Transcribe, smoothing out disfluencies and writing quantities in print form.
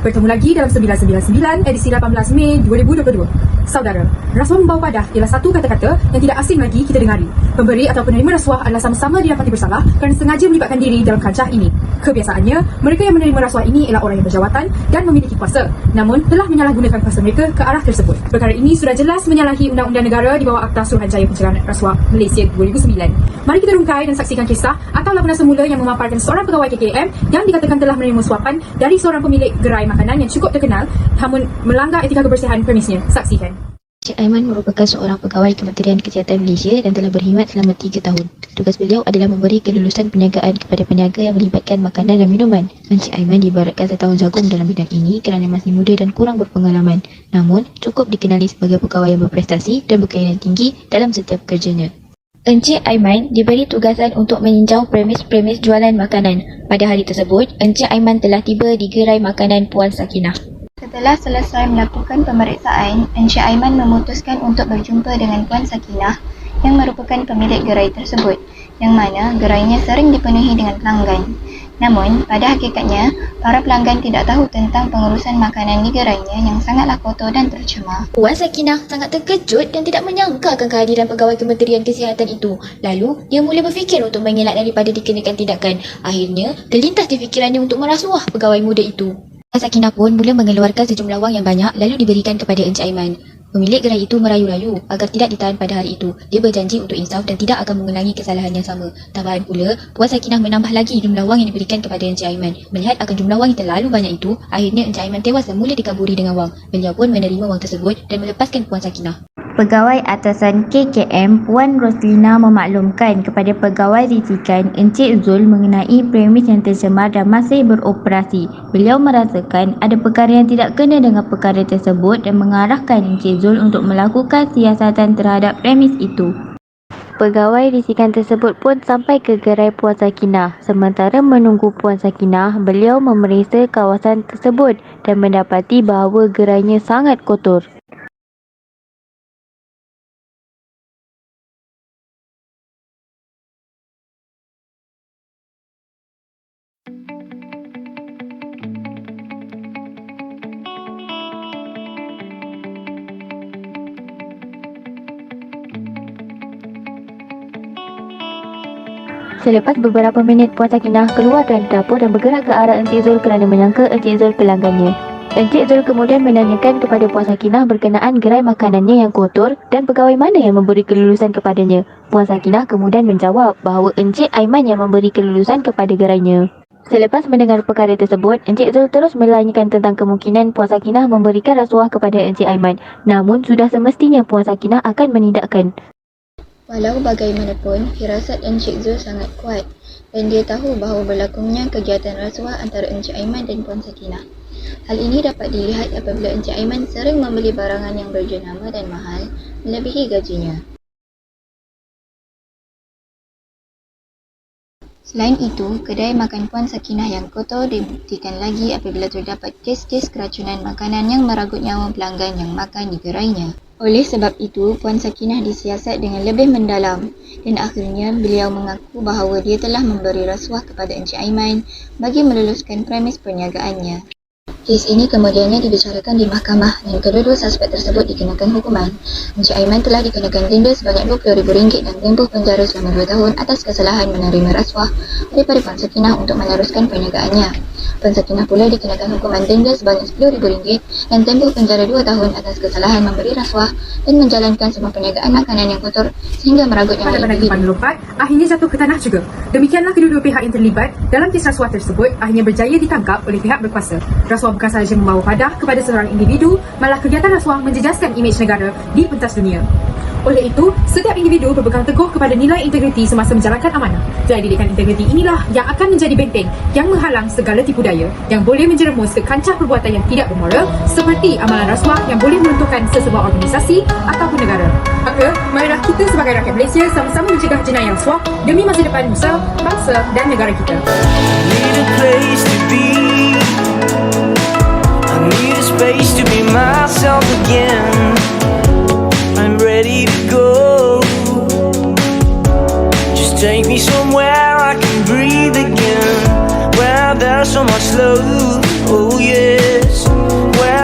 Bertemu lagi dalam 999 edisi 18 Mei 2022. Saudara, rasuah membawa padah ialah satu kata-kata yang tidak asing lagi kita dengari. Pemberi atau penerima rasuah adalah sama-sama didapati bersalah kerana sengaja melibatkan diri dalam kancah ini. Kebiasaannya, mereka yang menerima rasuah ini ialah orang yang berjawatan dan memiliki kuasa, namun telah menyalahgunakan kuasa mereka ke arah tersebut. Perkara ini sudah jelas menyalahi Undang-Undang Negara di bawah Akta Suruhanjaya Pencegahan Rasuah Malaysia 2009. Mari kita rungkai dan saksikan kisah atau laporan semula yang memaparkan seorang pegawai KKM yang dikatakan telah menerima suapan dari seorang pemilik gerai makanan yang cukup terkenal namun melanggar etika kebersihan premisnya. Saksikan. Encik Aiman merupakan seorang pegawai Kementerian Kesihatan Malaysia dan telah berkhidmat selama 3 tahun. Tugas beliau adalah memberi kelulusan perniagaan kepada peniaga yang melibatkan makanan dan minuman. Encik Aiman diibaratkan setahun jagung dalam bidang ini kerana masih muda dan kurang berpengalaman. Namun, cukup dikenali sebagai pegawai yang berprestasi dan berkaitan tinggi dalam setiap kerjanya. Encik Aiman diberi tugasan untuk meninjau premis-premis jualan makanan. Pada hari tersebut, Encik Aiman telah tiba di gerai makanan Puan Sakinah. Setelah selesai melakukan pemeriksaan, Encik Aiman memutuskan untuk berjumpa dengan Puan Sakinah yang merupakan pemilik gerai tersebut, yang mana gerainya sering dipenuhi dengan pelanggan. Namun, pada hakikatnya, para pelanggan tidak tahu tentang pengurusan makanan di gerainya yang sangatlah kotor dan tercemar. Puan Sakinah sangat terkejut dan tidak menyangka akan kehadiran pegawai Kementerian Kesihatan itu. Lalu, dia mula berfikir untuk mengelak daripada dikenakan tindakan. Akhirnya, terlintas di fikirannya untuk merasuah pegawai muda itu. Puan Sakinah pun mula mengeluarkan sejumlah wang yang banyak lalu diberikan kepada Encik Aiman. Pemilik gerai itu merayu-rayu agar tidak ditahan pada hari itu. Dia berjanji untuk insaf dan tidak akan mengulangi kesalahan yang sama. Tambahan pula, Puan Sakinah menambah lagi jumlah wang yang diberikan kepada Encik Aiman. Melihat akan jumlah wang yang terlalu banyak itu, akhirnya Encik Aiman tewas dan mula dikaburi dengan wang. Beliau pun menerima wang tersebut dan melepaskan Puan Sakinah. Pegawai atasan KKM Puan Roslina memaklumkan kepada pegawai risikan Encik Zul mengenai premis yang tercemar dan masih beroperasi. Beliau merasakan ada perkara yang tidak kena dengan perkara tersebut dan mengarahkan Encik Zul untuk melakukan siasatan terhadap premis itu. Pegawai risikan tersebut pun sampai ke gerai Puan Sakinah. Sementara menunggu Puan Sakinah, beliau memeriksa kawasan tersebut dan mendapati bahawa gerainya sangat kotor. Selepas beberapa minit, Puan Sakinah keluar dari dapur dan bergerak ke arah Encik Zul kerana menyangka Encik Zul pelanggannya. Encik Zul kemudian menanyakan kepada Puan Sakinah berkenaan gerai makanannya yang kotor dan pegawai mana yang memberi kelulusan kepadanya. Puan Sakinah kemudian menjawab bahawa Encik Aiman yang memberi kelulusan kepada gerainya. Selepas mendengar perkara tersebut, Encik Zul terus melanyakan tentang kemungkinan Puan Sakinah memberikan rasuah kepada Encik Aiman. Namun, sudah semestinya Puan Sakinah akan menindakkan. Walau bagaimanapun, firasat Encik Zul sangat kuat dan dia tahu bahawa berlakunya kegiatan rasuah antara Encik Aiman dan Puan Sakinah. Hal ini dapat dilihat apabila Encik Aiman sering membeli barangan yang berjenama dan mahal melebihi gajinya. Selain itu, kedai makan Puan Sakinah yang kotor dibuktikan lagi apabila terdapat kes-kes keracunan makanan yang meragut nyawa pelanggan yang makan di gerainya. Oleh sebab itu, Puan Sakinah disiasat dengan lebih mendalam dan akhirnya beliau mengaku bahawa dia telah memberi rasuah kepada Encik Aiman bagi meluluskan premis perniagaannya. Kes ini kemudiannya dibicarakan di mahkamah dan kedua-dua suspek tersebut dikenakan hukuman. Encik Aiman telah dikenakan denda sebanyak RM20,000 dan tempoh penjara selama 2 tahun atas kesalahan menerima rasuah daripada Puan Sakinah untuk meneruskan perniagaannya. Puan Sakinah pula dikenakan hukuman denda sebanyak RM10,000 dan tempoh penjara 2 tahun atas kesalahan memberi rasuah dan menjalankan semua perniagaan makanan yang kotor sehingga meragut nyawa individu. Akhirnya jatuh ke tanah juga. Demikianlah kedua-dua pihak yang terlibat dalam kes rasuah tersebut akhirnya berjaya ditangkap oleh pihak berkuasa. Rasuah bukan sahaja membawa padah kepada seorang individu, malah kegiatan rasuah menjejaskan imej negara di pentas dunia. Oleh itu, setiap individu berpegang teguh kepada nilai integriti semasa menjalankan amanah. Jadi, didikan integriti inilah yang akan menjadi benteng yang menghalang segala tipu daya yang boleh menjerumus ke kancah perbuatan yang tidak bermoral seperti amalan rasuah yang boleh meruntuhkan sesebuah organisasi ataupun negara. Maka, marilah kita sebagai rakyat Malaysia sama-sama mencegah jenayah rasuah demi masa depan nusa, bangsa dan negara kita. Space to be myself again. I'm ready to go. Just take me somewhere I can breathe again, where there's so much love. Oh yeah.